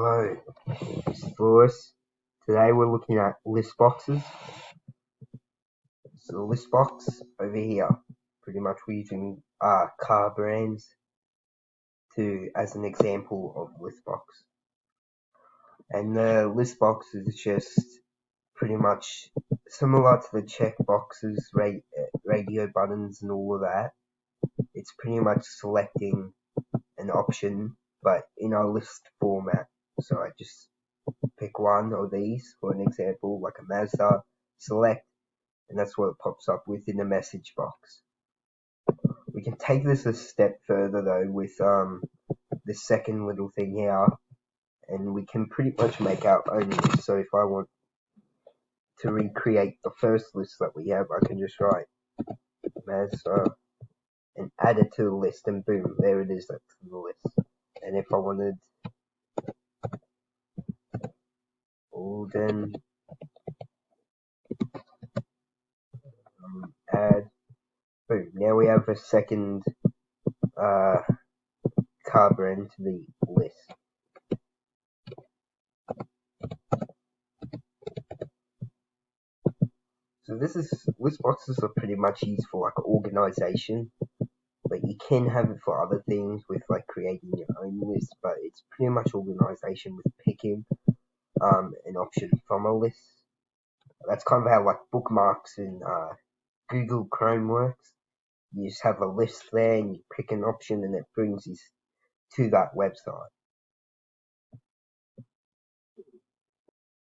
Hello, this is Lewis. Today we're looking at list boxes. So the list box over here, pretty much we're using car brands as an example of list box. And the list box is just pretty much similar to the check boxes, radio buttons and all of that. It's pretty much selecting an option, but in a list format. So I just pick one of these for an example, like a Mazda, select, and that's what it pops up with in the message box. We can take this a step further though with the second little thing here, and we can pretty much make our own list. So if I want to recreate the first list that we have, I can just write Mazda and add it to the list, and boom, there it is, that's the list. And if I wanted Alden, add, boom, now we have a second car brand to the list. So list boxes are pretty much used for like organization, but you can have it for other things with like creating your own list, but it's pretty much organization with picking an option from a list. That's kind of how like bookmarks in Google Chrome works. You just have a list there and you pick an option and it brings you to that website.